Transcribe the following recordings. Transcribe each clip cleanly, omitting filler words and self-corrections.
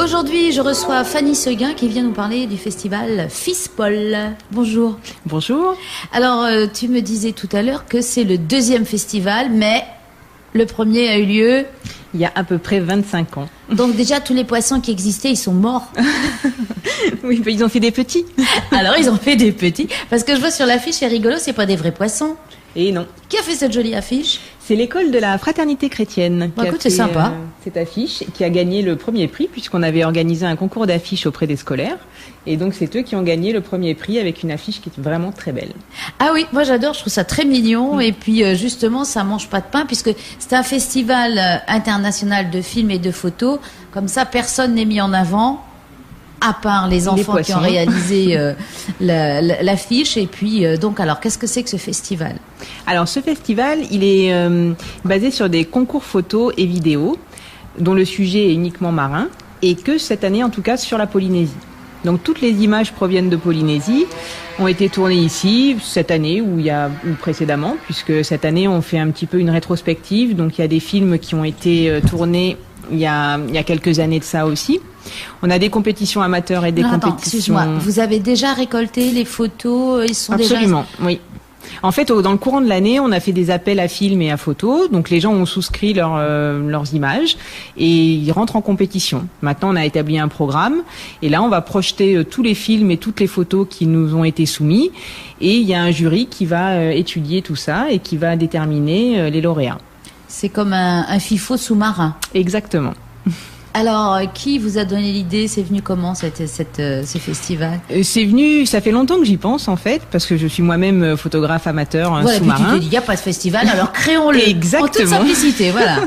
Aujourd'hui, je reçois Fanny Seguin qui vient nous parler du festival FISPOL. Bonjour. Bonjour. Alors, tu me disais tout à l'heure que c'est le deuxième festival, mais le premier a eu lieu... Il y a à peu près 25 ans. Donc déjà, tous les poissons qui existaient, ils sont morts. Oui, mais ils ont fait des petits. Alors, ils ont fait des petits. Parce que je vois sur l'affiche, c'est rigolo, c'est pas des vrais poissons. Et non. Qui a fait cette jolie affiche? C'est l'école de la fraternité chrétienne qui a écoute, fait c'est sympa. Cette affiche, qui a gagné le premier prix, puisqu'on avait organisé un concours d'affiches auprès des scolaires. Et donc, c'est eux qui ont gagné le premier prix avec une affiche qui est vraiment très belle. Ah oui, moi j'adore, je trouve ça très mignon. Et puis, justement, ça mange pas de pain, puisque c'est un festival international de films et de photos. Comme ça, personne n'est mis en avant, à part les enfants qui ont réalisé l'affiche. Et puis, donc, alors, qu'est-ce que c'est que ce festival? Alors, ce festival, il est basé sur des concours photos et vidéos, dont le sujet est uniquement marin, et que cette année, en tout cas, sur la Polynésie. Donc, toutes les images proviennent de Polynésie, ont été tournées ici, cette année ou précédemment, puisque cette année, on fait un petit peu une rétrospective. Donc, il y a des films qui ont été tournés il y a quelques années de ça aussi. On a des compétitions amateurs et des compétitions... Attends, excuse-moi. Vous avez déjà récolté les photos? Ils sont Absolument, oui. En fait, dans le courant de l'année, on a fait des appels à films et à photos. Donc, les gens ont souscrit leurs images et ils rentrent en compétition. Maintenant, on a établi un programme et là, on va projeter tous les films et toutes les photos qui nous ont été soumis. Et il y a un jury qui va étudier tout ça et qui va déterminer les lauréats. C'est comme un FIFO sous-marin. Exactement. Alors, qui vous a donné l'idée? C'est venu comment ce festival? C'est venu, ça fait longtemps que j'y pense en fait, parce que je suis moi-même photographe amateur voilà, sous-marin. Puis tu t'es dit, il n'y a pas de festival, alors créons-le. Exactement. En toute simplicité, voilà.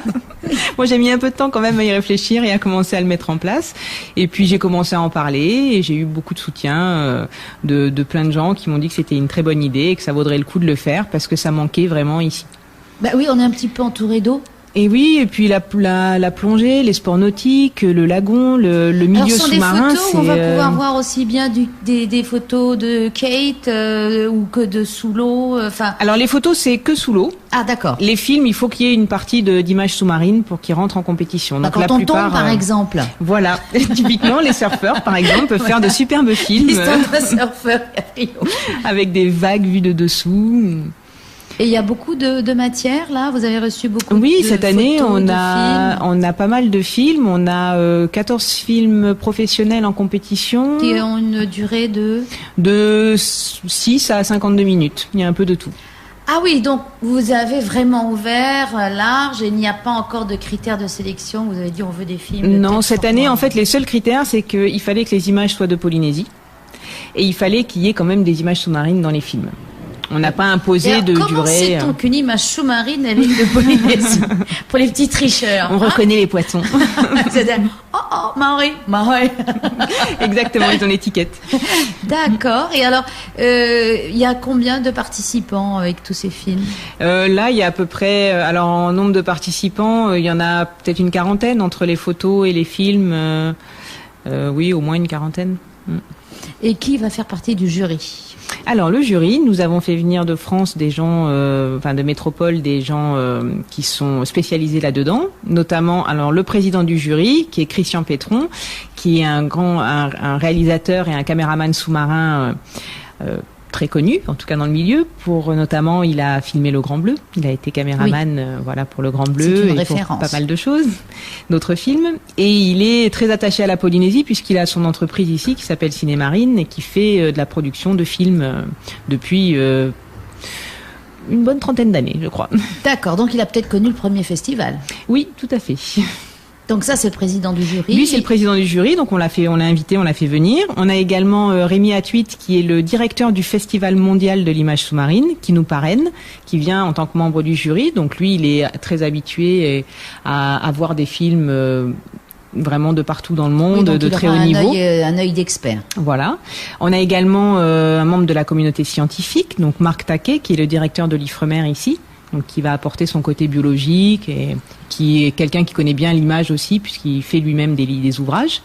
Moi, j'ai mis un peu de temps quand même à y réfléchir et à commencer à le mettre en place. Et puis, j'ai commencé à en parler et j'ai eu beaucoup de soutien de plein de gens qui m'ont dit que c'était une très bonne idée et que ça vaudrait le coup de le faire parce que ça manquait vraiment ici. Bah oui, on est un petit peu entouré d'eau. Et oui, et puis la plongée, les sports nautiques, le lagon, le milieu sous-marin. Alors, ce sont des photos où on va pouvoir voir aussi bien des photos de Kate ou que de sous l'eau. Alors les photos, c'est que sous l'eau. Ah d'accord. Les films, il faut qu'il y ait une partie d'images sous-marines pour qu'ils rentrent en compétition. Donc quand on tombe, par exemple. Voilà. Typiquement, les surfeurs, par exemple, peuvent faire de superbes films. L'histoire d'un surfeur avec des vagues vues de dessous. Et il y a beaucoup de matières là. Vous avez reçu beaucoup. Oui, de cette année photos, on a pas mal de films. On a 14 films professionnels en compétition qui ont une durée de 6 à 52 minutes. Il y a un peu de tout. Ah oui, donc vous avez vraiment ouvert large et il n'y a pas encore de critères de sélection. Vous avez dit on veut des films. Non, cette année en fait les seuls critères c'est qu'il fallait que les images soient de Polynésie et il fallait qu'il y ait quand même des images sous-marines dans les films. On n'a pas imposé de durée. Comment sait-on qu'une image sous-marine, elle est de Polynésie? Pour les petits tricheurs. On reconnaît les poissons. C'est-à-dire, oh, Maori. Exactement, ils ont l'étiquette. D'accord. Et alors, il y a combien de participants avec tous ces films? Là, il y a à peu près, alors en nombre de participants, il y en a peut-être une quarantaine entre les photos et les films. Oui, au moins une quarantaine. Et qui va faire partie du jury? Alors le jury, nous avons fait venir de France des gens, de métropole, des gens qui sont spécialisés là-dedans, notamment alors le président du jury qui est Christian Pétron, qui est un réalisateur et un caméraman sous-marin très connu, en tout cas dans le milieu. Notamment, il a filmé Le Grand Bleu. Il a été caméraman, pour Le Grand Bleu et pour pas mal de choses, d'autres films. Et il est très attaché à la Polynésie puisqu'il a son entreprise ici qui s'appelle Cinémarine et qui fait de la production de films depuis une bonne trentaine d'années, je crois. D'accord. Donc, il a peut-être connu le premier festival. Oui, tout à fait. Donc ça, c'est le président du jury. Lui, c'est le président du jury, donc on l'a invité, on l'a fait venir. On a également Rémi Hatuit, qui est le directeur du Festival mondial de l'image sous-marine, qui nous parraine, qui vient en tant que membre du jury. Donc lui, il est très habitué à voir des films vraiment de partout dans le monde, de très haut niveau. Un œil d'expert. Voilà. On a également un membre de la communauté scientifique, donc Marc Taquet, qui est le directeur de l'Ifremer ici. Donc, qui va apporter son côté biologique et qui est quelqu'un qui connaît bien l'image aussi puisqu'il fait lui-même des ouvrages.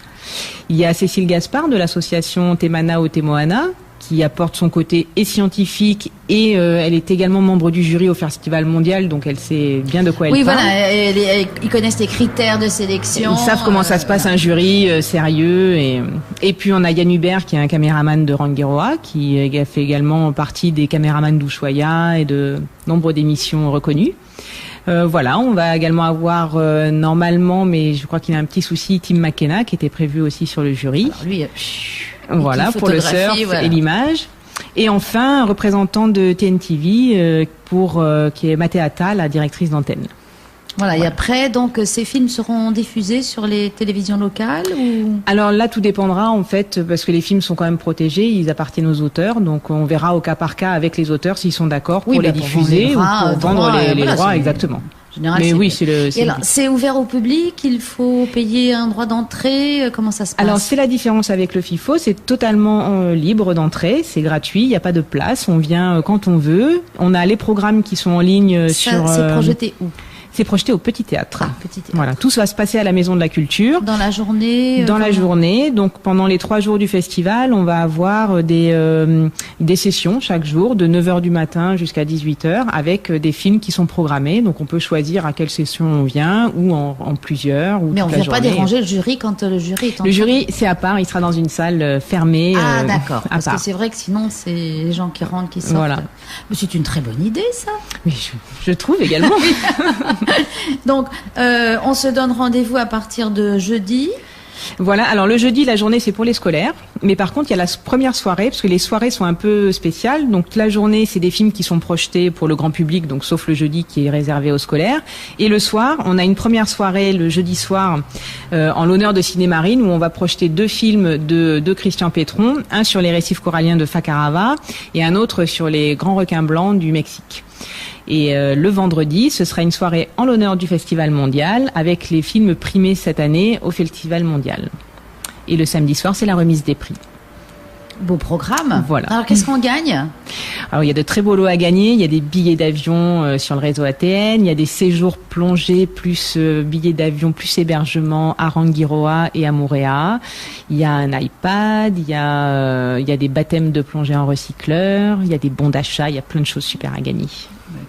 Il y a Cécile Gaspard de l'association Temana o Temoana qui apporte son côté et scientifique et elle est également membre du jury au Festival mondial, donc elle sait bien de quoi elle parle. Oui, voilà, ils connaissent les critères de sélection. Ils savent comment ça se passe, un jury sérieux. Et puis on a Yann Hubert, qui est un caméraman de Rangiroa, qui a fait également partie des caméramans d'Ushuaïa et de nombre d'émissions reconnues. Voilà, on va également avoir normalement, mais je crois qu'il y a un petit souci, Tim McKenna, qui était prévu aussi sur le jury. Alors lui, voilà, pour le surf et l'image. Et enfin, un représentant de TNTV qui est Matéata, la directrice d'antenne. Voilà, et après, donc, ces films seront diffusés sur les télévisions locales ou... Alors là, tout dépendra, en fait, parce que les films sont quand même protégés, ils appartiennent aux auteurs, donc on verra au cas par cas avec les auteurs s'ils sont d'accord pour les diffuser ou pour vendre les droits, exactement. Général, mais oui, c'est ouvert au public, il faut payer un droit d'entrée, comment ça se passe? Alors c'est la différence avec le FIFO, c'est totalement libre d'entrée, c'est gratuit, il n'y a pas de place, on vient quand on veut. On a les programmes qui sont en ligne sur... C'est projeté où? C'est projeté au Petit Théâtre. Ah, Petit Théâtre. Voilà, tout ça va se passer à la Maison de la Culture. Dans la journée. Dans la journée, donc pendant les 3 jours du festival, on va avoir des sessions chaque jour de 9h du matin jusqu'à 18h avec des films qui sont programmés. Donc on peut choisir à quelle session on vient ou en plusieurs. Ou mais on ne vient pas déranger le jury quand le jury est en... Le jury, c'est à part, il sera dans une salle fermée. Ah d'accord, parce que c'est vrai que sinon c'est les gens qui rentrent, qui sortent. Voilà. Mais c'est une très bonne idée ça. Mais je trouve également. Donc, on se donne rendez-vous à partir de jeudi. Voilà, alors le jeudi, la journée, c'est pour les scolaires. Mais par contre, il y a la première soirée, parce que les soirées sont un peu spéciales. Donc la journée, c'est des films qui sont projetés pour le grand public, donc sauf le jeudi qui est réservé aux scolaires. Et le soir, on a une première soirée le jeudi soir en l'honneur de Cinémarine, où on va projeter 2 films de Christian Petron, un sur les récifs coralliens de Facarava et un autre sur les grands requins blancs du Mexique. Et le vendredi, ce sera une soirée en l'honneur du Festival mondial avec les films primés cette année au Festival mondial. Et le samedi soir, c'est la remise des prix. Beau programme. Voilà. Alors, qu'est-ce qu'on gagne? Alors, il y a de très beaux lots à gagner. Il y a des billets d'avion sur le réseau ATN. Il y a des séjours plongés plus billets d'avion plus hébergement à Rangiroa et à Moorea. Il y a un iPad. Il y a des baptêmes de plongée en recycleur. Il y a des bons d'achat. Il y a plein de choses super à gagner.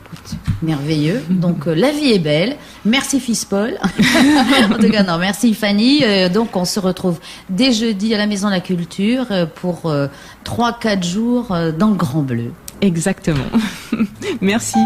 Écoute, merveilleux. Donc la vie est belle. Merci Fils Paul. En tout cas, non, merci Fanny. Donc on se retrouve dès jeudi à la Maison de la Culture pour 3-4 jours dans le Grand Bleu. Exactement. Merci.